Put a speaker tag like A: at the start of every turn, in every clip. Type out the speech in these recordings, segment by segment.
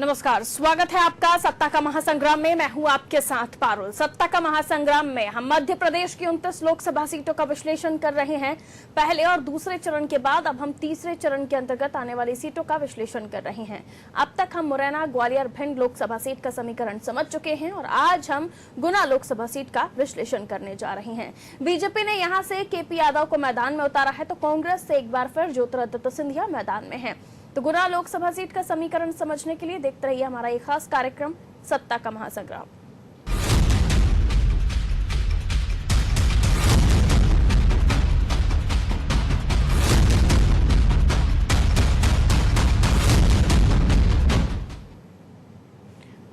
A: नमस्कार, स्वागत है आपका सत्ता का महासंग्राम में। मैं हूं आपके साथ पारुल। सत्ता का महासंग्राम में हम मध्य प्रदेश की 29 लोकसभा सीटों का विश्लेषण कर रहे हैं। पहले और दूसरे चरण के बाद अब हम तीसरे चरण के अंतर्गत आने वाली सीटों का विश्लेषण कर रहे हैं। अब तक हम मुरैना, ग्वालियर, भिंड लोकसभा सीट का समीकरण समझ चुके हैं और आज हम गुना लोकसभा सीट का विश्लेषण करने जा रहे हैं। बीजेपी ने यहाँ से केपी यादव को मैदान में उतारा है तो कांग्रेस से एक बार फिर ज्योतिरादित्य सिंधिया मैदान में है। तो गुना लोकसभा सीट का समीकरण समझने के लिए देखते रहिए हमारा एक खास कार्यक्रम सत्ता का महासंग्राम।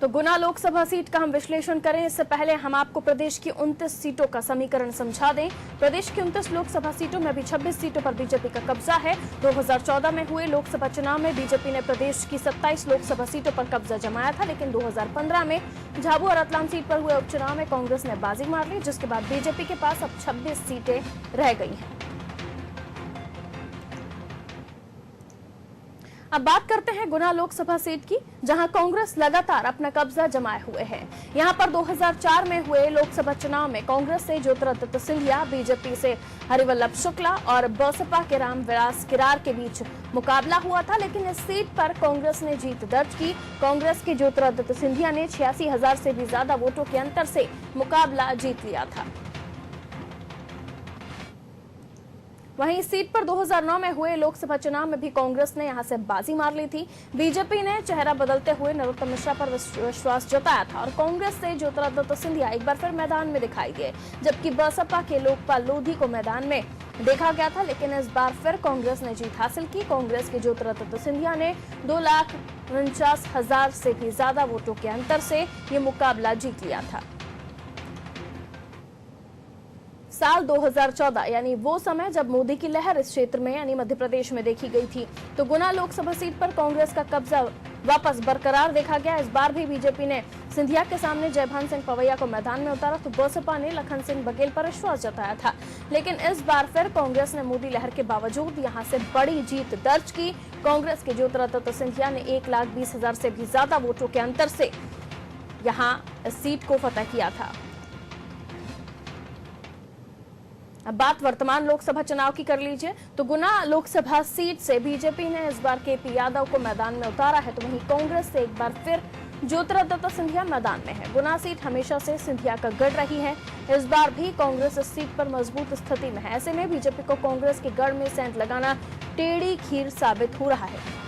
A: तो गुना लोकसभा सीट का हम विश्लेषण करें इससे पहले हम आपको प्रदेश की 29 सीटों का समीकरण समझा दें। प्रदेश की 29 लोकसभा सीटों में अभी 26 सीटों पर बीजेपी का कब्जा है। 2014 में हुए लोकसभा चुनाव में बीजेपी ने प्रदेश की 27 लोकसभा सीटों पर कब्जा जमाया था, लेकिन 2015 में झाबुआ और रतलाम सीट पर हुए उपचुनाव में कांग्रेस ने बाजी मार ली, जिसके बाद बीजेपी के पास अब 26 सीटें रह गई हैं। अब बात करते हैं गुना लोकसभा सीट की, जहां कांग्रेस लगातार अपना कब्जा जमाए हुए है। यहां पर 2004 में हुए लोकसभा चुनाव में कांग्रेस से ज्योतिरादित्य सिंधिया, बीजेपी से हरिवल्लभ शुक्ला और बसपा के रामविलास किरार के बीच मुकाबला हुआ था, लेकिन इस सीट पर कांग्रेस ने जीत दर्ज की। कांग्रेस के ज्योतिरादित्य सिंधिया ने 86,000 से भी ज्यादा वोटों के अंतर से मुकाबला जीत लिया था। वहीं इस सीट पर 2009 में हुए लोकसभा चुनाव में भी कांग्रेस ने यहां से बाजी मार ली थी। बीजेपी ने चेहरा बदलते हुए नरोत्तम मिश्रा पर विश्वास जताया था और कांग्रेस से ज्योतिरादित्य सिंधिया एक बार फिर मैदान में दिखाई दिए, जबकि बसपा के लोकपाल लोधी को मैदान में देखा गया था, लेकिन इस बार फिर कांग्रेस ने जीत हासिल की। कांग्रेस के ज्योतिरादित्य सिंधिया ने 2,49,000 से भी ज्यादा वोटों के अंतर से ये मुकाबला जीत लिया था। साल 2014 यानी वो समय जब मोदी की लहर इस क्षेत्र में यानी मध्य प्रदेश में देखी गई थी, तो गुना लोकसभा सीट पर कांग्रेस का कब्जा वापस बरकरार देखा गया। इस बार भी बीजेपी ने सिंधिया के सामने जयभान सिंह पवैया को मैदान में उतारा तो बसपा ने लखन सिंह बघेल पर विश्वास जताया था, लेकिन इस बार फिर कांग्रेस ने मोदी लहर के बावजूद यहां से बड़ी जीत दर्ज की। कांग्रेस के ज्योतिरादित्य सिंधिया ने 1,20,000 से भी ज्यादा वोटों के अंतर से यहाँ इस सीट को फतह किया था। अब बात वर्तमान लोकसभा चुनाव की कर लीजिए तो गुना लोकसभा सीट से बीजेपी ने इस बार केपी यादव को मैदान में उतारा है, तो वहीं कांग्रेस से एक बार फिर ज्योतिरादित्य सिंधिया मैदान में है। गुना सीट हमेशा से सिंधिया का गढ़ रही है, इस बार भी कांग्रेस इस सीट पर मजबूत स्थिति में है। ऐसे में बीजेपी को कांग्रेस के गढ़ में सेंध लगाना टेढ़ी खीर साबित हो रहा है।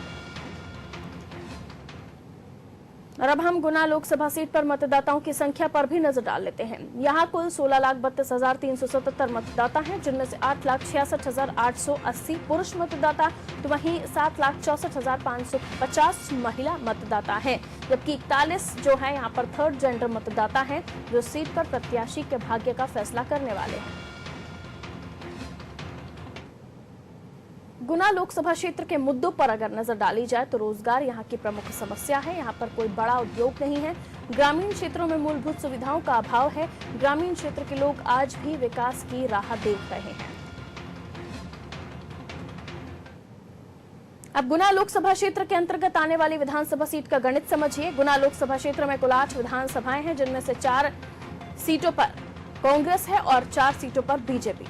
A: और अब हम गुना लोकसभा सीट पर मतदाताओं की संख्या पर भी नजर डाल लेते हैं। यहाँ कुल 16,32,377 मतदाता हैं, जिनमें से 8,66,880 पुरुष मतदाता, तो वहीं 7,64,550 महिला मतदाता हैं, जबकि 41 जो है यहाँ पर थर्ड जेंडर मतदाता हैं, जो सीट पर प्रत्याशी के भाग्य का फैसला करने वाले हैं। गुना लोकसभा क्षेत्र के मुद्दों पर अगर नजर डाली जाए तो रोजगार यहाँ की प्रमुख समस्या है। यहाँ पर कोई बड़ा उद्योग नहीं है। ग्रामीण क्षेत्रों में मूलभूत सुविधाओं का अभाव है। ग्रामीण क्षेत्र के लोग आज भी विकास की राह देख रहे हैं। अब गुना लोकसभा क्षेत्र के अंतर्गत आने वाली विधानसभा सीट का गणित समझिए। गुना लोकसभा क्षेत्र में कुल 8 विधानसभाएं हैं, जिनमें से 4 सीटों पर कांग्रेस है और 4 सीटों पर बीजेपी।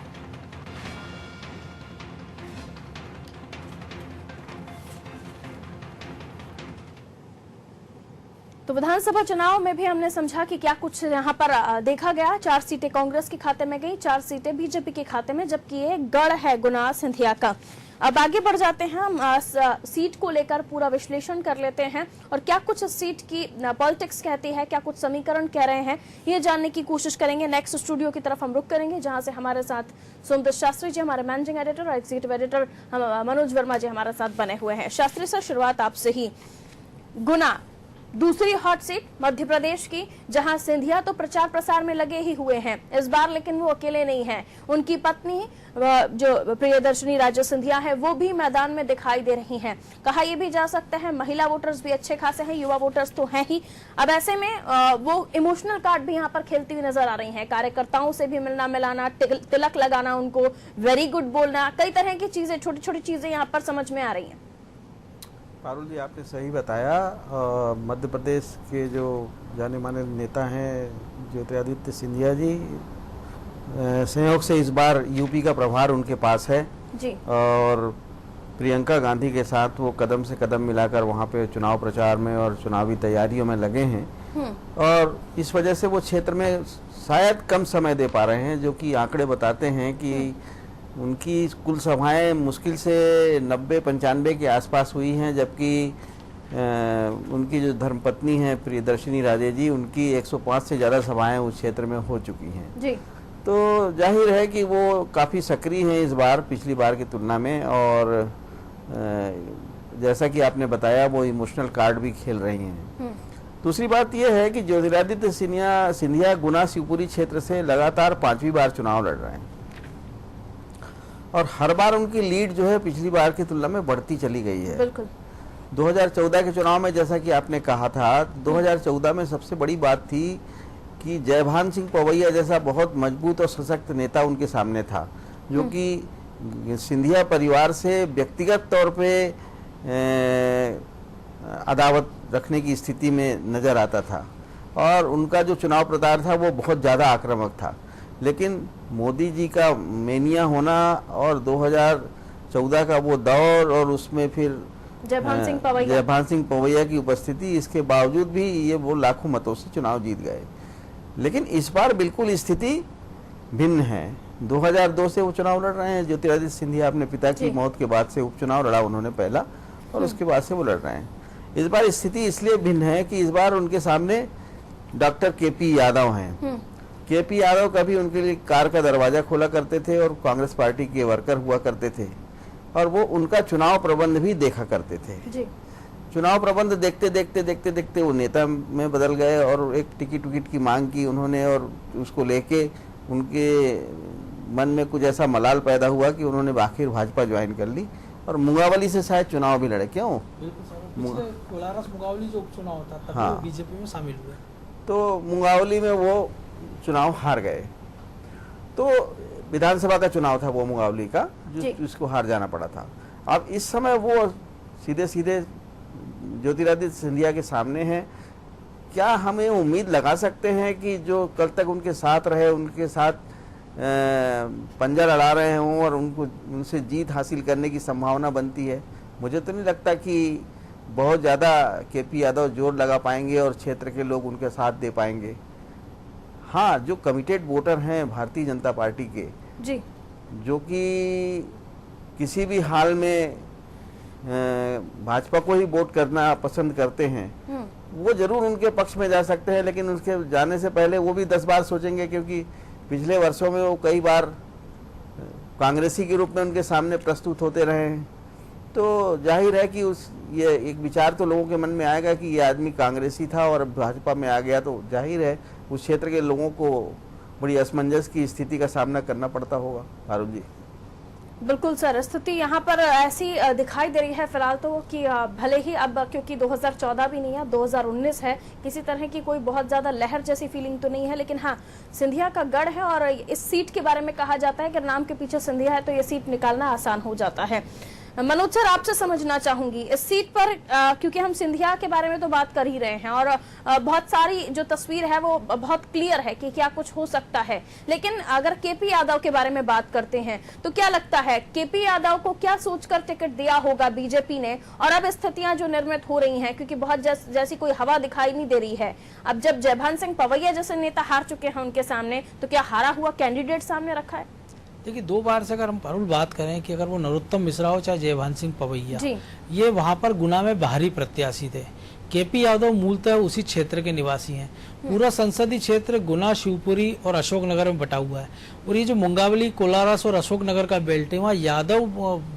A: तो विधानसभा चुनाव में भी हमने समझा कि क्या कुछ यहाँ पर देखा गया। 4 सीटें कांग्रेस के खाते में गई, 4 सीटें बीजेपी के खाते में, जबकि ये गढ़ है गुना सिंधिया का। अब आगे बढ़ जाते हैं, हम सीट को लेकर पूरा विश्लेषण कर लेते हैं और क्या कुछ सीट की पॉलिटिक्स कहती है, क्या कुछ समीकरण कह रहे हैं, ये जानने की कोशिश करेंगे। नेक्स्ट स्टूडियो की तरफ हम रुक करेंगे, जहां से हमारे साथ सुमदत्त शास्त्री जी, हमारे मैनेजिंग एडिटर और एग्जीक्यूटिव एडिटर मनोज वर्मा जी हमारे साथ बने हुए हैं। शास्त्री सर, शुरुआत आपसे ही। गुना दूसरी हॉट सीट मध्य प्रदेश की, जहां सिंधिया तो प्रचार प्रसार में लगे ही हुए हैं इस बार, लेकिन वो अकेले नहीं हैं। उनकी पत्नी जो प्रियदर्शनी राजे सिंधिया है वो भी मैदान में दिखाई दे रही हैं। कहा यह भी जा सकता है महिला वोटर्स भी अच्छे खासे हैं, युवा वोटर्स तो हैं ही। अब ऐसे में वो इमोशनल कार्ड भी यहाँ पर खेलती हुई नजर आ रही हैं। कार्यकर्ताओं से भी मिलना मिलाना, तिलक लगाना, उनको वेरी गुड बोलना, कई तरह की चीजें, छोटी छोटी चीजें यहाँ पर समझ में आ रही हैं।
B: पारुल जी, आपने सही बताया। मध्य प्रदेश के जो जाने माने नेता हैं ज्योतिरादित्य सिंधिया जी, संयोग से इस बार यूपी का प्रभार उनके पास है
A: जी।
B: और प्रियंका गांधी के साथ वो कदम से कदम मिलाकर वहाँ पे चुनाव प्रचार में और चुनावी तैयारियों में लगे हैं और इस वजह से वो क्षेत्र में शायद कम समय दे पा रहे हैं, जो कि आंकड़े बताते हैं कि उनकी कुल सभाएं मुश्किल से 90-95 के आसपास हुई हैं, जबकि उनकी जो धर्मपत्नी हैं प्रियदर्शनी राजे जी, उनकी 105 से ज़्यादा सभाएं उस क्षेत्र में हो चुकी हैं
A: जी।
B: तो जाहिर है कि वो काफ़ी सक्रिय हैं इस बार पिछली बार की तुलना में। और जैसा कि आपने बताया वो इमोशनल कार्ड भी खेल रही हैं। दूसरी बात यह है कि ज्योतिरादित्य सिंधिया गुना शिवपुरी क्षेत्र से लगातार 5वीं बार चुनाव लड़ रहे हैं और हर बार उनकी लीड जो है पिछली बार की तुलना में बढ़ती चली गई है।
A: बिल्कुल।
B: 2014 के चुनाव में जैसा कि आपने कहा था, 2014 में सबसे बड़ी बात थी कि जयभान सिंह पवैया जैसा बहुत मजबूत और सशक्त नेता उनके सामने था, जो कि सिंधिया परिवार से व्यक्तिगत तौर पे अदावत रखने की स्थिति में नजर आता था और उनका जो चुनाव प्रचार था वो बहुत ज़्यादा आक्रामक था। लेकिन मोदी जी का मेनिया होना और 2014 का वो दौर और उसमें फिर
A: जयभान सिंह
B: पवैया की उपस्थिति, इसके बावजूद भी ये वो लाखों मतों से चुनाव जीत गए। लेकिन इस बार बिल्कुल स्थिति भिन्न है। 2002 से वो चुनाव लड़ रहे हैं। ज्योतिरादित्य सिंधिया अपने पिता की मौत के बाद से उपचुनाव लड़ा उन्होंने पहला और उसके बाद से वो लड़ रहे हैं। इस बार स्थिति इसलिए भिन्न है कि इस बार उनके सामने डॉक्टर केपी यादव हैं। केपी यादव कभी उनके लिए कार का दरवाजा खोला करते थे और कांग्रेस पार्टी के वर्कर हुआ करते थे और वो उनका चुनाव प्रबंध भी देखा करते थे
A: जी।
B: चुनाव प्रबंध देखते देखते वो नेता में बदल गए और एक टिकट की मांग की उन्होंने और उसको लेके उनके मन में कुछ ऐसा मलाल पैदा हुआ कि उन्होंने आखिर भाजपा ज्वाइन कर ली और मुंगावली से शायद चुनाव भी लड़े। क्यों?
C: कोलारस मुंगावली जो उपचुनाव था तब वो बीजेपी में शामिल हुए
B: तो मुंगावली में वो चुनाव हार गए। तो विधानसभा का चुनाव था वो मुंगावली का, जिसको हार जाना पड़ा था। अब इस समय वो सीधे ज्योतिरादित्य सिंधिया के सामने हैं। क्या हमें उम्मीद लगा सकते हैं कि जो कल तक उनके साथ रहे, उनके साथ पंजा लड़ा रहे हों और उनसे जीत हासिल करने की संभावना बनती है? मुझे तो नहीं लगता कि बहुत ज़्यादा केपी यादव जोर लगा पाएंगे और क्षेत्र के लोग उनके साथ दे पाएंगे। हाँ, जो कमिटेड वोटर हैं भारतीय जनता पार्टी के
A: जी, जो
B: कि किसी भी हाल में भाजपा को ही वोट करना पसंद करते हैं, वो जरूर उनके पक्ष में जा सकते हैं, लेकिन उसके जाने से पहले वो भी 10 बार सोचेंगे, क्योंकि पिछले वर्षों में वो कई बार कांग्रेसी के रूप में उनके सामने प्रस्तुत होते रहे हैं। तो जाहिर है कि ये एक विचार तो लोगों के मन में आएगा कि ये आदमी कांग्रेसी था और अब भाजपा में आ गया, तो जाहिर है उस क्षेत्र के लोगों को बड़ी असमंजस की स्थिति का सामना करना पड़ता होगा। फारूक जी,
A: बिल्कुल सर, स्थिति यहाँ पर ऐसी दिखाई दे रही है फिलहाल तो कि भले ही अब क्योंकि 2014 भी नहीं है, 2019 है, किसी तरह की कोई बहुत ज्यादा लहर जैसी फीलिंग तो नहीं है, लेकिन हाँ सिंधिया का गढ़ है और इस सीट के बारे में कहा जाता है कि नाम के पीछे सिंधिया है तो ये सीट निकालना आसान हो जाता है। मनोज सर, आपसे समझना चाहूंगी इस सीट पर क्योंकि हम सिंधिया के बारे में तो बात कर ही रहे हैं और बहुत सारी जो तस्वीर है वो बहुत क्लियर है कि क्या कुछ हो सकता है, लेकिन अगर केपी यादव के बारे में बात करते हैं तो क्या लगता है केपी यादव को क्या सोचकर टिकट दिया होगा बीजेपी ने? और अब स्थितियां जो निर्मित हो रही हैं क्योंकि बहुत जैसी कोई हवा दिखाई नहीं दे रही है, अब जब जयभान सिंह पवैया जैसे नेता हार चुके हैं उनके सामने, तो क्या हारा हुआ कैंडिडेट सामने रखा है?
C: देखिए, 2 बार से अगर हम पारुल बात करें कि अगर वो नरोत्तम मिश्रा हो चाहे जयभान सिंह पवैया, ये वहां पर गुना में बाहरी प्रत्याशी थे। केपी यादव मूलतः उसी क्षेत्र के निवासी हैं। पूरा संसदीय क्षेत्र गुना, शिवपुरी और अशोकनगर में बटा हुआ है और ये जो मुंगावली, कोलारस और अशोकनगर का बेल्ट है वहाँ यादव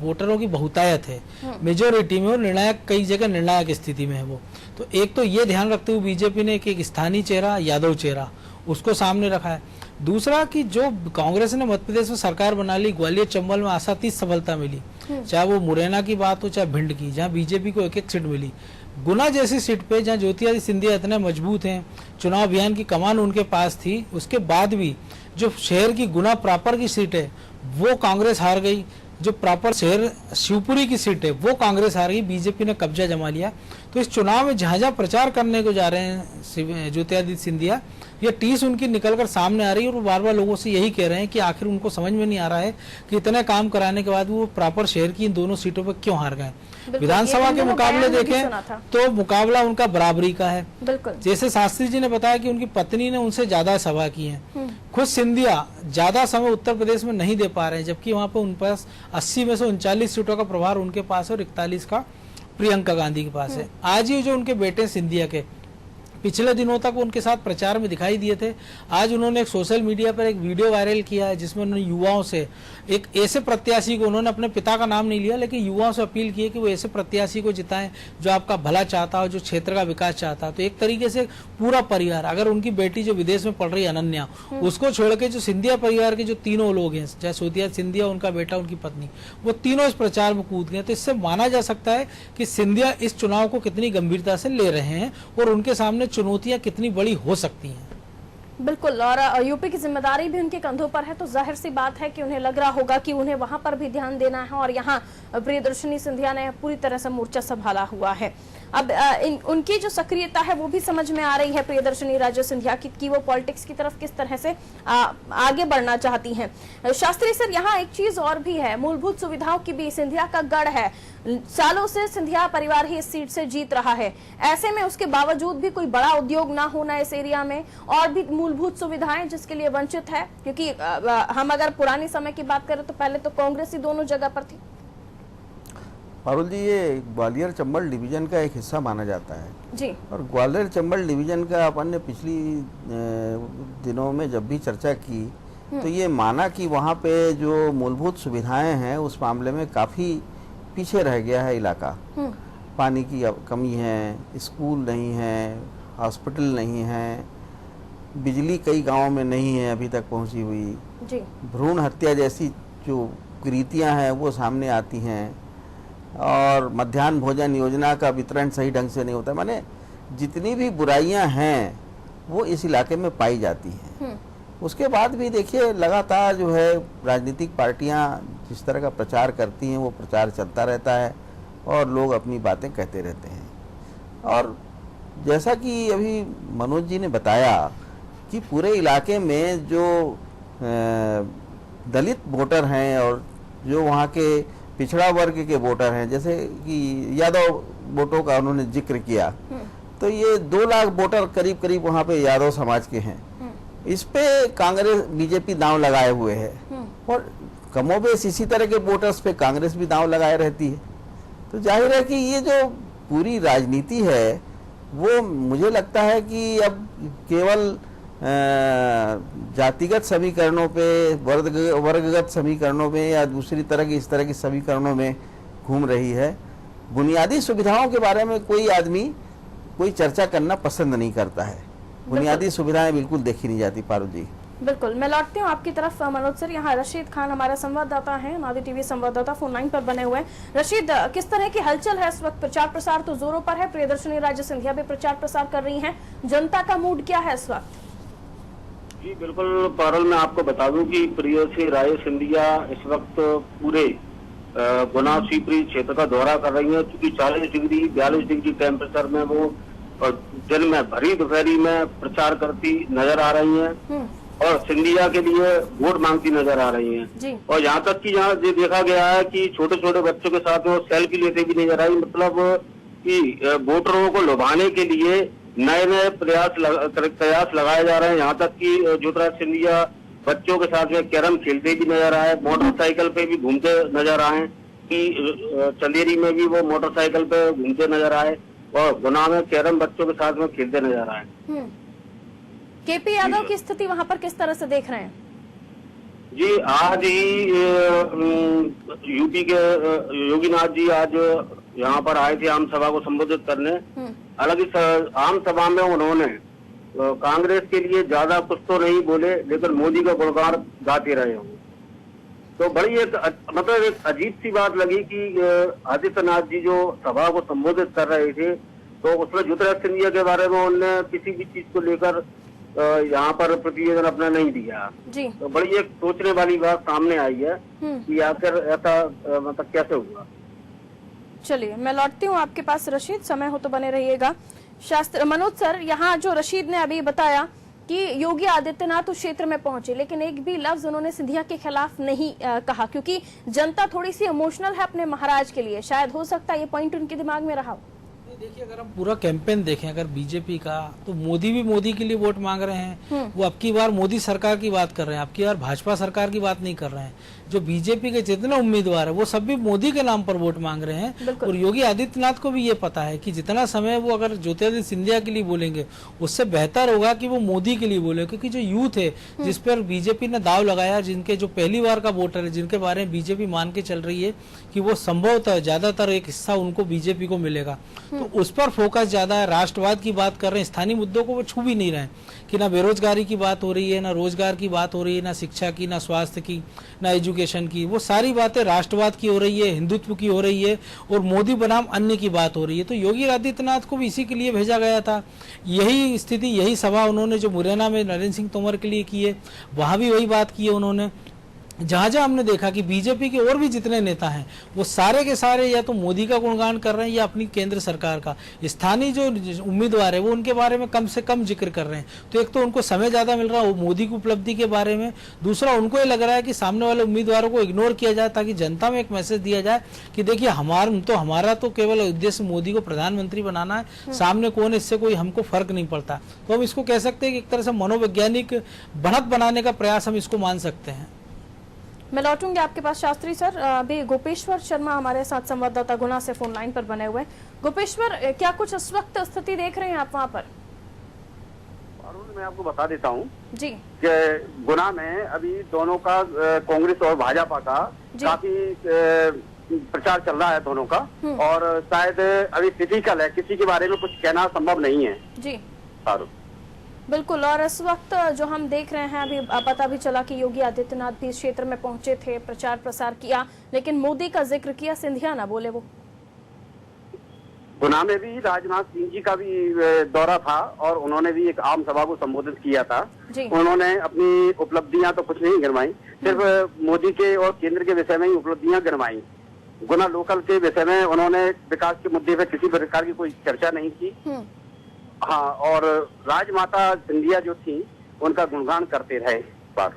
C: वोटरों की बहुतायत है, मेजोरिटी में, और निर्णायक कई जगह निर्णायक स्थिति में है वो। तो एक तो ये ध्यान रखते हुए बीजेपी ने एक स्थानीय चेहरा, यादव चेहरा, उसको सामने रखा है। दूसरा कि जो कांग्रेस ने मध्य प्रदेश में सरकार बना ली, ग्वालियर चंबल में आशातीत सफलता मिली, चाहे वो मुरैना की बात हो चाहे भिंड की, जहां बीजेपी को 1-1 सीट मिली। गुना जैसी सीट पे जहां ज्योतिरादित्य सिंधिया इतने मजबूत हैं, चुनाव अभियान की कमान उनके पास थी, उसके बाद भी जो शहर की गुना प्रॉपर की सीट है वो कांग्रेस हार गई। जो प्रॉपर शहर शिवपुरी की सीट है वो कांग्रेस हार गई, बीजेपी ने कब्जा जमा लिया। तो इस चुनाव में जहां जहां प्रचार करने को जा रहे हैं ज्योतिरादित्य सिंधिया, ये टीस उनकी निकलकर सामने आ रही है और बार बार लोगों से यही कह रहे हैं कि आखिर उनको समझ में नहीं आ रहा है कि इतने काम कराने के बाद वो प्रॉपर शहर की इन दोनों सीटों पर क्यों हार गए। विधानसभा के मुकाबले देखें तो मुकाबला उनका बराबरी का है।
A: बिल्कुल,
C: जैसे शास्त्री जी ने बताया कि उनकी पत्नी ने उनसे ज्यादा सभा की है। खुद सिंधिया ज्यादा समय उत्तर प्रदेश में नहीं दे पा रहे हैं, जबकि वहां पर उन पास 80 में से 39 सीटों का प्रभार उनके पास है और 41 का प्रियंका गांधी के पास है। आज ही जो उनके बेटे सिंधिया के पिछले दिनों तक उनके साथ प्रचार में दिखाई दिए थे, आज उन्होंने एक सोशल मीडिया पर एक वीडियो वायरल किया है जिसमें उन्होंने युवाओं से एक ऐसे प्रत्याशी को, उन्होंने अपने पिता का नाम नहीं लिया लेकिन युवाओं से अपील की है कि वो ऐसे प्रत्याशी को जिताएं जो आपका भला चाहता हो, जो क्षेत्र का विकास चाहता हो। तो एक तरीके से पूरा परिवार, अगर उनकी बेटी जो विदेश में पढ़ रही है अनन्या, उसको छोड़ के जो सिंधिया परिवार के जो तीनों लोग हैं, चाहे ज्योतिरादित्य सिंधिया, उनका बेटा, उनकी पत्नी, वो तीनों इस प्रचार में कूद गए। तो इससे माना जा सकता है कि सिंधिया इस चुनाव को कितनी गंभीरता से ले रहे हैं और उनके सामने चुनौतियां कितनी बड़ी हो सकती हैं।
A: बिल्कुल, और यूपी की जिम्मेदारी भी उनके कंधों पर है, तो जाहिर सी बात है कि उन्हें लग रहा होगा कि उन्हें वहां पर भी ध्यान देना है और यहाँ प्रियदर्शनी सिंधिया ने पूरी तरह से मोर्चा संभाला हुआ है। अब उनकी जो सक्रियता है वो भी समझ में आ रही है प्रियदर्शनी राजे सिंधिया की वो पॉलिटिक्स की तरफ किस तरह से आगे बढ़ना चाहती हैं। शास्त्री सर, यहाँ एक चीज और भी है, मूलभूत सुविधाओं की भी सिंधिया का गढ़ है, सालों से सिंधिया परिवार ही इस सीट से जीत रहा है। ऐसे में उसके बावजूद भी कोई बड़ा उद्योग ना होना इस एरिया में और भी मूलभूत सुविधाएं जिसके लिए वंचित है, क्योंकि हम अगर पुराने समय की बात करें तो पहले तो कांग्रेस ही दोनों जगह पर थी।
B: पारुल जी, ये ग्वालियर चंबल डिवीजन का एक हिस्सा माना जाता है
A: जी,
B: और ग्वालियर चंबल डिवीजन का अपन ने पिछली दिनों में जब भी चर्चा की तो ये माना कि वहाँ पे जो मूलभूत सुविधाएं हैं उस मामले में काफ़ी पीछे रह गया है इलाका। पानी की कमी है, स्कूल नहीं है, हॉस्पिटल नहीं है, बिजली कई गांवों में नहीं है अभी तक पहुंची हुई
A: जी,
B: भ्रूण हत्या जैसी जो कुरीतियां हैं वो सामने आती हैं और मध्याह्न भोजन योजना का वितरण सही ढंग से नहीं होता। माने जितनी भी बुराइयां हैं वो इस इलाके में पाई जाती हैं। उसके बाद भी देखिए लगातार जो है राजनीतिक पार्टियां जिस तरह का प्रचार करती हैं वो प्रचार चलता रहता है और लोग अपनी बातें कहते रहते हैं। और जैसा कि अभी मनोज जी ने बताया कि पूरे इलाके में जो दलित वोटर हैं और जो वहाँ के पिछड़ा वर्ग के वोटर हैं, जैसे कि यादव वोटों का उन्होंने जिक्र किया, तो ये 2 लाख वोटर करीब करीब वहाँ पे यादव समाज के हैं। इस पे कांग्रेस बीजेपी दांव लगाए हुए है और कमोबेश इसी तरह के वोटर्स पे कांग्रेस भी दांव लगाए रहती है। तो जाहिर है कि ये जो पूरी राजनीति है वो मुझे लगता है कि अब केवल जातिगत समीकरणों पे, वर्गगत समीकरणों में या दूसरी तरह की इस तरह की समीकरणों में घूम रही है। बुनियादी सुविधाओं के बारे में कोई आदमी कोई चर्चा करना पसंद नहीं करता है। बुनियादी सुविधाएं बिल्कुल देखी नहीं जाती। पारुल जी,
A: बिल्कुल, मैं लौटती हूँ आपकी तरफ मनोज सर। यहाँ रशीद खान हमारे संवाददाता हैं, नादी टीवी संवाददाता, फोन लाइन पर बने हुए हैं। रशीद, किस तरह की हलचल है इस वक्त? प्रचार प्रसार तो जोरों पर है, प्रियदर्शनी राजे सिंधिया भी प्रचार प्रसार कर रही हैं, जनता का मूड क्या है इस वक्त?
D: जी बिल्कुल पारुल, मैं आपको बता दूं कि प्रियदर्शनी राजे सिंधिया इस वक्त पूरे गुना शिवपुरी क्षेत्र का दौरा कर रही है, क्योंकि 40 डिग्री 42 डिग्री टेम्परेचर में वो दिन में भरी दोपहरी में प्रचार करती नजर आ रही हैं और सिंधिया के लिए वोट मांगती नजर आ रही हैं। और यहाँ तक कि यहाँ देखा गया है कि छोटे छोटे बच्चों के साथ वो सेल्फी लेते भी नजर आई। मतलब कि वोटरों को लुभाने के लिए नए नए प्रयास लगाए जा रहे हैं। यहाँ तक कि ज्योतिरादित्य सिंधिया बच्चों के साथ में कैरम खेलते भी नजर आए, मोटरसाइकिल पे भी घूमते नजर आए, कि चंदेरी में भी वो मोटरसाइकिल पे घूमते नजर आए और गुना में कैरम बच्चों के साथ में खेलते नजर आए।
A: केपी यादव की स्थिति वहाँ पर किस तरह से देख रहे हैं?
D: जी, आज ही यूपी के योगीनाथ जी आज यहाँ पर आए थे आम सभा को संबोधित करने। हालांकि आम सभा में उन्होंने कांग्रेस के लिए ज्यादा कुछ तो नहीं बोले, लेकिन मोदी का गुणगान गाते रहे होंगे। तो बड़ी एक मतलब एक अजीब सी बात लगी कि आदित्यनाथ जी जो सभा को संबोधित कर रहे थे तो उसमें ज्योतिरादित्य सिंधिया के बारे में उन्होंने किसी भी चीज को लेकर यहाँ पर प्रतिवेदन अपना नहीं दिया
A: जी।
D: तो बड़ी एक सोचने वाली बात सामने आई है कि आखिर ऐसा मतलब कैसे हुआ।
A: चलिए मैं लौटती हूँ आपके पास रशीद, समय हो तो बने रहिएगा। शास्त्र मनोज सर, यहाँ जो रशीद ने अभी बताया कि योगी आदित्यनाथ उस क्षेत्र में पहुंचे, लेकिन एक भी लफ्ज उन्होंने सिंधिया के खिलाफ नहीं कहा, क्योंकि जनता थोड़ी सी इमोशनल है अपने महाराज के लिए। शायद हो सकता है ये पॉइंट उनके दिमाग में रहा हो।
C: देखिए, अगर हम पूरा कैंपेन देखें अगर बीजेपी का, तो मोदी भी मोदी के लिए वोट मांग रहे हैं। वो अब की बार मोदी सरकार की बात कर रहे हैं, अब की बार भाजपा सरकार की बात नहीं कर रहे हैं। जो बीजेपी के जितने उम्मीदवार है वो सब भी मोदी के नाम पर वोट मांग रहे हैं। और योगी आदित्यनाथ को भी ये पता है कि जितना समय वो अगर ज्योतिरादित्य सिंधिया के लिए बोलेंगे उससे बेहतर होगा कि वो मोदी के लिए बोले, क्योंकि जो यूथ है जिस पर बीजेपी ने दाव लगाया, जिनके जो पहली बार का वोटर है, जिनके बारे में बीजेपी मान के चल रही है कि वो संभवतः ज्यादातर एक हिस्सा उनको बीजेपी को मिलेगा, तो उस पर फोकस ज्यादा है। राष्ट्रवाद की बात कर रहे हैं, स्थानीय मुद्दों को वो छू भी नहीं रहे कि ना बेरोजगारी की बात हो रही है, ना रोजगार की बात हो रही है, ना शिक्षा की, ना स्वास्थ्य की, ना एजुकेशन की। वो सारी बातें राष्ट्रवाद की हो रही है, हिंदुत्व की हो रही है और मोदी बनाम अन्य की बात हो रही है। तो योगी आदित्यनाथ को भी इसी के लिए भेजा गया था। यही स्थिति, यही सभा उन्होंने जो मुरैना में नरेंद्र सिंह तोमर के लिए की है, वहां भी वही बात की है उन्होंने। जहां जहां हमने देखा कि बीजेपी के और भी जितने नेता हैं वो सारे के सारे या तो मोदी का गुणगान कर रहे हैं या अपनी केंद्र सरकार का। स्थानीय जो उम्मीदवार है वो उनके बारे में कम से कम जिक्र कर रहे हैं। तो एक तो उनको समय ज्यादा मिल रहा है मोदी की उपलब्धि के बारे में, दूसरा उनको ये लग रहा है कि सामने वाले उम्मीदवारों को इग्नोर किया जाए ताकि जनता में एक मैसेज दिया जाए कि देखिए हमारा तो केवल उद्देश्य मोदी को प्रधानमंत्री बनाना है, सामने कौन, इससे कोई हमको फर्क नहीं पड़ता। तो हम इसको कह सकते हैं कि एक तरह से मनोवैज्ञानिक बढ़त बनाने का प्रयास हम इसको मान सकते हैं।
A: मैं लौटूंगी आपके पास शास्त्री सर। अभी गोपेश्वर शर्मा हमारे साथ संवाददाता गुना से फोन लाइन पर बने हुए। गोपेश्वर, क्या कुछ इस वक्त स्थिति देख रहे हैं आप वहां पर?
E: मैं आपको बता देता हूँ
A: जी
E: कि गुना में अभी दोनों का कांग्रेस और भाजपा का काफी प्रचार चल रहा है दोनों का, और शायद अभी क्रिटिकल है, किसी के बारे में कुछ कहना संभव नहीं है
A: जी।
E: सारू
A: बिल्कुल। और इस वक्त जो हम देख रहे हैं, अभी पता भी चला कि योगी आदित्यनाथ भी इस क्षेत्र में पहुंचे थे, प्रचार प्रसार किया, लेकिन मोदी का जिक्र किया, सिंधिया ना बोले। वो
E: गुना में भी राजनाथ सिंह जी का भी दौरा था और उन्होंने भी एक आम सभा को संबोधित किया था। उन्होंने अपनी उपलब्धियां तो कुछ नहीं गिनवाई, सिर्फ मोदी के और केंद्र के विषय में ही उपलब्धियां गिनवाई। गुना लोकल के विषय में उन्होंने विकास के मुद्दे पर किसी प्रकार की कोई चर्चा नहीं की। हाँ, और राजमाता सिंधिया जो थी उनका गुणगान करते रहे बात।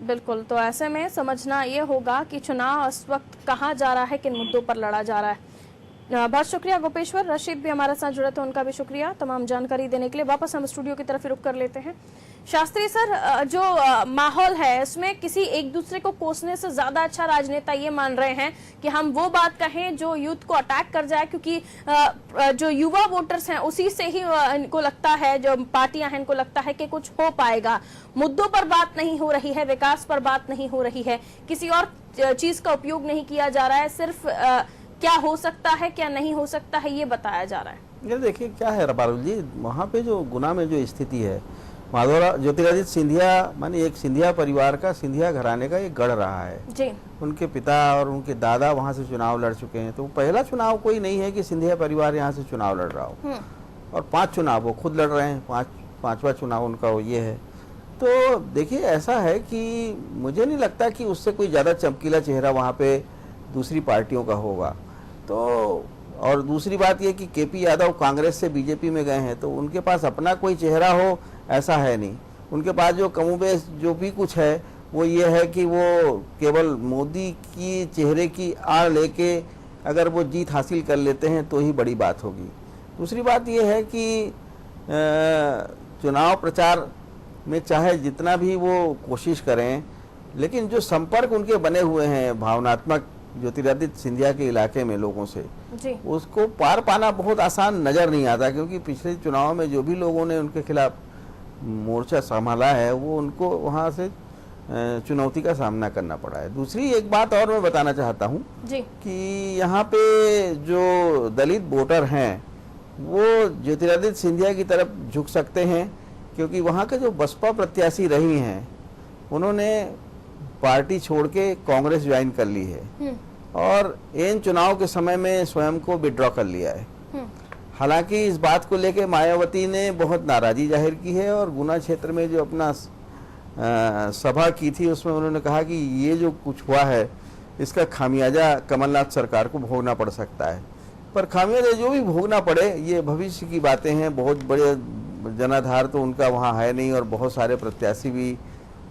A: बिल्कुल। तो ऐसे में समझना ये होगा कि चुनाव इस वक्त कहाँ जा रहा है, किन मुद्दों पर लड़ा जा रहा है। बहुत शुक्रिया गोपेश्वर। रशीद भी हमारे साथ जुड़े थे, उनका भी शुक्रिया तमाम जानकारी देने के लिए। वापस हम स्टूडियो की तरफ रुक कर लेते हैं। शास्त्री सर, जो माहौल है इसमें किसी एक दूसरे को कोसने से ज्यादा अच्छा राजनेता ये मान रहे हैं कि हम वो बात कहें जो यूथ को अटैक कर जाए, क्योंकि जो युवा वोटर्स हैं उसी से ही इनको लगता है, जो पार्टियां हैं इनको लगता है कि कुछ हो पाएगा। मुद्दों पर बात नहीं हो रही है, विकास पर बात नहीं हो रही है, किसी और चीज का उपयोग नहीं किया जा रहा है, सिर्फ क्या हो सकता है क्या नहीं हो सकता है ये बताया जा रहा है।
B: ये देखिए क्या है पारुल जी, वहाँ पे जो गुना में जो स्थिति है, माधवराव ज्योतिरादित्य सिंधिया माने एक सिंधिया परिवार का, सिंधिया घराने का एक गढ़ रहा है
A: जी।
B: उनके पिता और उनके दादा वहाँ से चुनाव लड़ चुके हैं, तो पहला चुनाव कोई नहीं है कि सिंधिया परिवार यहाँ से चुनाव लड़ रहा हो। और 5 चुनाव वो खुद लड़ रहे हैं, पांचवा चुनाव उनका वो ये है। तो देखिए ऐसा है कि मुझे नहीं लगता कि उससे कोई ज़्यादा चमकीला चेहरा वहाँ पे दूसरी पार्टियों का होगा। तो और दूसरी बात ये कि केपी यादव कांग्रेस से बीजेपी में गए हैं, तो उनके पास अपना कोई चेहरा हो ऐसा है नहीं। उनके पास जो कमोबेश जो भी कुछ है वो ये है कि वो केवल मोदी की चेहरे की आड़ लेके अगर वो जीत हासिल कर लेते हैं तो ही बड़ी बात होगी। दूसरी बात ये है कि चुनाव प्रचार में चाहे जितना भी वो कोशिश करें, लेकिन जो संपर्क उनके बने हुए हैं भावनात्मक ज्योतिरादित्य सिंधिया के इलाके में लोगों से
A: जी,
B: उसको पार पाना बहुत आसान नजर नहीं आता, क्योंकि पिछले चुनाव में जो भी लोगों ने उनके खिलाफ मोर्चा संभाला है वो उनको वहां से चुनौती का सामना करना पड़ा है। दूसरी एक बात और मैं बताना चाहता हूं कि यहाँ पे जो दलित वोटर हैं वो ज्योतिरादित्य सिंधिया की तरफ झुक सकते हैं, क्योंकि वहाँ के जो बसपा प्रत्याशी रही हैं उन्होंने पार्टी छोड़ के कांग्रेस ज्वाइन कर ली है और इन चुनाव के समय में स्वयं को विड्रॉ कर लिया है। हालांकि इस बात को लेकर मायावती ने बहुत नाराजी जाहिर की है और गुना क्षेत्र में जो अपना सभा की थी उसमें उन्होंने कहा कि ये जो कुछ हुआ है इसका खामियाजा कमलनाथ सरकार को भोगना पड़ सकता है। पर खामियाजा जो भी भोगना पड़े ये भविष्य की बातें हैं। बहुत बड़े जनाधार तो उनका वहाँ है नहीं और बहुत सारे प्रत्याशी भी,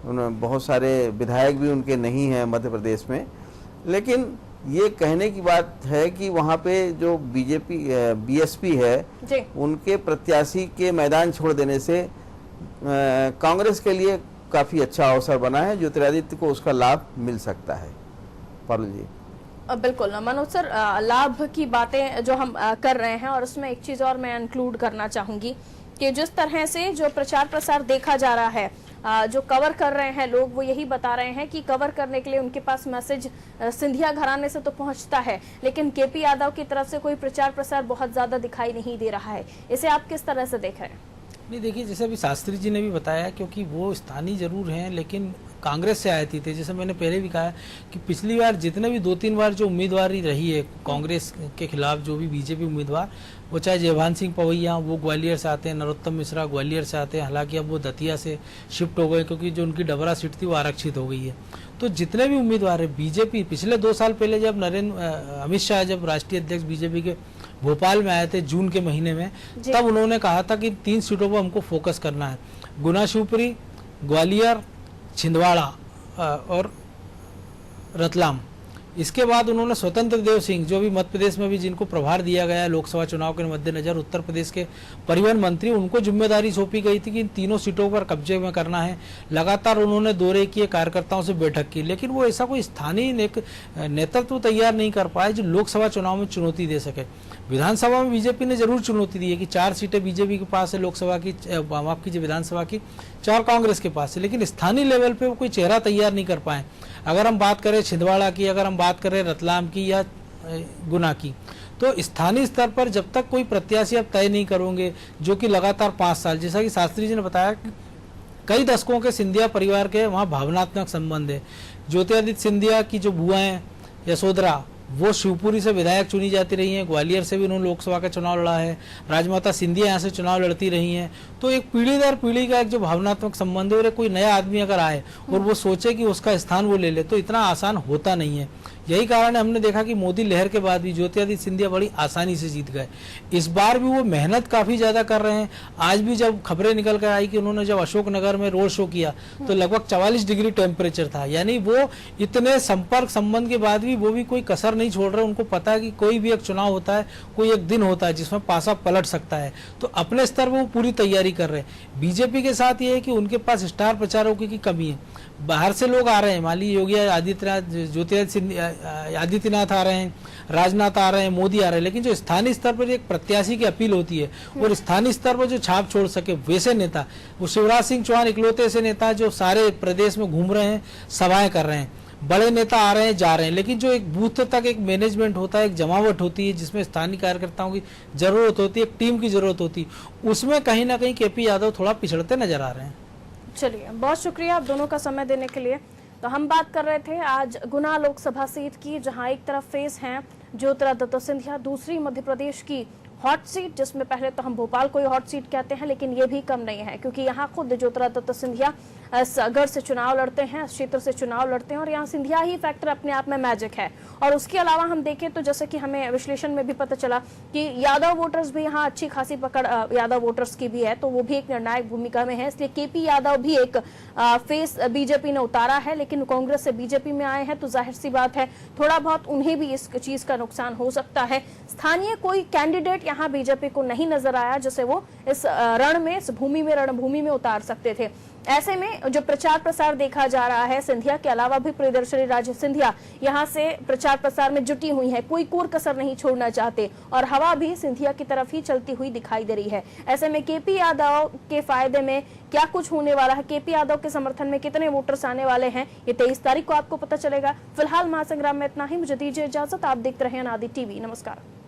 B: बहुत सारे विधायक भी उनके नहीं हैं मध्य प्रदेश में। लेकिन ये कहने की बात है कि वहाँ पे जो बीएसपी है उनके प्रत्याशी के मैदान छोड़ देने से कांग्रेस के लिए काफी अच्छा अवसर बना है। ज्योतिरादित्य को उसका लाभ मिल सकता है। पारुल जी
A: बिल्कुल मनोज सर, लाभ की बातें जो हम कर रहे हैं और उसमें एक चीज और मैं इंक्लूड करना चाहूंगी कि जिस तरह से जो प्रचार प्रसार देखा जा रहा है, जो कवर कर रहे हैं लोग, वो यही बता रहे हैं कि कवर करने के लिए उनके पास मैसेज सिंधिया घराने से तो पहुंचता है, लेकिन केपी यादव की तरफ से कोई प्रचार प्रसार बहुत ज्यादा दिखाई नहीं दे रहा है। इसे आप किस तरह से देख रहे हैं?
C: नहीं, देखिए जैसे अभी शास्त्री जी ने भी बताया, क्योंकि वो स्थानीय जरूर हैं लेकिन कांग्रेस से आए थे। जैसे मैंने पहले भी कहा कि पिछली बार जितने भी 2-3 बार जो उम्मीदवारी रही है कांग्रेस के खिलाफ, जो भी बीजेपी उम्मीदवार, वो चाहे जयभान सिंह पवैया वो ग्वालियर से आते हैं, नरोत्तम मिश्रा ग्वालियर से आते हैं। हालांकि अब वो दतिया से शिफ्ट हो गए क्योंकि जो उनकी डबरा सीट थी वो आरक्षित हो गई है। तो जितने भी उम्मीदवार है बीजेपी, पिछले 2 साल पहले जब अमित शाह जब राष्ट्रीय अध्यक्ष बीजेपी के भोपाल में आए थे जून के महीने में, तब उन्होंने कहा था कि 3 सीटों पर हमको फोकस करना है, गुना शिवपुरी, ग्वालियर, छिंदवाड़ा और रतलाम। इसके बाद उन्होंने स्वतंत्र देव सिंह, जो भी मध्य प्रदेश में भी जिनको प्रभार दिया गया है लोकसभा चुनाव के मद्देनजर, उत्तर प्रदेश के परिवहन मंत्री, उनको जिम्मेदारी सौंपी गई थी कि इन तीनों सीटों पर कब्जे में करना है। लगातार उन्होंने दौरे किए, कार्यकर्ताओं से बैठक की, लेकिन वो ऐसा कोई स्थानीय नेतृत्व तैयार नहीं कर पाए जो लोकसभा चुनाव में चुनौती दे सके। विधानसभा में बीजेपी ने जरूर चुनौती दी है कि 4 सीटें बीजेपी के पास है लोकसभा की, माफ कीजिए विधानसभा की, 4 कांग्रेस के पास है, लेकिन स्थानीय लेवल पे वो कोई चेहरा तैयार नहीं कर पाए। अगर हम बात करें छिंदवाड़ा की, अगर हम बात करें रतलाम की या गुना की, तो स्थानीय स्तर पर जब तक कोई प्रत्याशी आप तय नहीं करोगे, जो कि लगातार 5 साल, जैसा कि शास्त्री जी ने बताया कि कई दशकों के सिंधिया परिवार के वहाँ भावनात्मक संबंध है। ज्योतिरादित्य सिंधिया की जो बुआ है यशोधरा, वो शिवपुरी से विधायक चुनी जाती रही हैं, ग्वालियर से भी उन्होंने लोकसभा का चुनाव लड़ा है, राजमाता सिंधिया यहाँ से चुनाव लड़ती रही हैं। तो एक पीढ़ी दर पीढ़ी का एक जो भावनात्मक संबंध है, और कोई नया आदमी अगर आए और वो सोचे कि उसका स्थान वो ले ले, तो इतना आसान होता नहीं है। यही कारण है हमने देखा कि मोदी लहर के बाद भी ज्योतिरादित्य सिंधिया बड़ी आसानी से जीत गए। इस बार भी वो मेहनत काफी ज्यादा कर रहे हैं। आज भी जब खबरें निकल कर आई कि उन्होंने जब अशोकनगर में रोड शो किया तो लगभग 44 डिग्री टेम्परेचर था, यानी वो इतने संपर्क संबंध के बाद भी वो भी कोई कसर नहीं छोड़ रहे। उनको पता है कि कोई भी एक चुनाव होता है, कोई एक दिन होता है जिसमें पासा पलट सकता है, तो अपने स्तर पर वो पूरी तैयारी कर रहे हैं। बीजेपी के साथ ये है कि उनके पास स्टार प्रचारकों की कमी है। बाहर से लोग आ रहे हैं, मान लीजिए योगी आदित्यनाथ आ रहे हैं, राजनाथ आ रहे हैं, मोदी आ रहे हैं, लेकिन जो स्थानीय स्तर पर एक प्रत्याशी की अपील होती है और स्थानीय स्तर पर जो छाप छोड़ सके वैसे नेता, वो शिवराज सिंह चौहान इकलौते ऐसे नेता जो सारे प्रदेश में घूम रहे हैं, सभाएं कर रहे हैं। बड़े नेता आ रहे हैं, जा रहे हैं, लेकिन जो एक बूथ तक एक मैनेजमेंट होता है, एक जमावट होती है जिसमें स्थानीय कार्यकर्ताओं की जरूरत होती है, एक टीम की जरूरत होती है, उसमें कहीं ना कहीं केपी यादव थोड़ा पिछड़ते नजर आ रहे हैं।
A: चलिए, बहुत शुक्रिया आप दोनों का समय देने के लिए। तो हम बात कर रहे थे आज गुना लोकसभा सीट की, जहां एक तरफ फेस हैं ज्योतिरादित्य सिंधिया, दूसरी मध्य प्रदेश की हॉट सीट, जिसमें पहले तो हम भोपाल को ही हॉट सीट कहते हैं, लेकिन ये भी कम नहीं है क्योंकि यहाँ खुद ज्योतिरादित्य सिंधिया गढ़ से चुनाव लड़ते हैं, क्षेत्र से चुनाव लड़ते हैं, और यहाँ सिंधिया ही फैक्टर अपने आप में मैजिक है। और उसके अलावा हम देखें तो जैसे कि हमें विश्लेषण में भी पता चला कि यादव वोटर्स भी यहाँ अच्छी खासी पकड़ यादव वोटर्स की भी है, तो वो भी एक निर्णायक भूमिका में है। इसलिए केपी यादव भी एक फेस बीजेपी ने उतारा है, लेकिन कांग्रेस से बीजेपी में आए हैं तो जाहिर सी बात है थोड़ा बहुत उन्हें भी इस चीज का नुकसान हो सकता है। स्थानीय कोई कैंडिडेट यहाँ बीजेपी को नहीं नजर आया जिसे वो इस रण में, इस रणभूमि में उतार सकते थे। ऐसे में जो प्रचार प्रसार देखा जा रहा है, सिंधिया के अलावा भी प्रियदर्शनी राजे सिंधिया यहाँ से प्रचार प्रसार में जुटी हुई है, कोई कोर कसर नहीं छोड़ना चाहते, और हवा भी सिंधिया की तरफ ही चलती हुई दिखाई दे रही है। ऐसे में केपी यादव के फायदे में क्या कुछ होने वाला है, केपी यादव के समर्थन में कितने वोटर्स आने वाले हैं, ये 23 तारीख को आपको पता चलेगा। फिलहाल महासंग्राम में इतना ही, मुझे दीजिए इजाजत। आप देखते रहे अनादि टीवी। नमस्कार।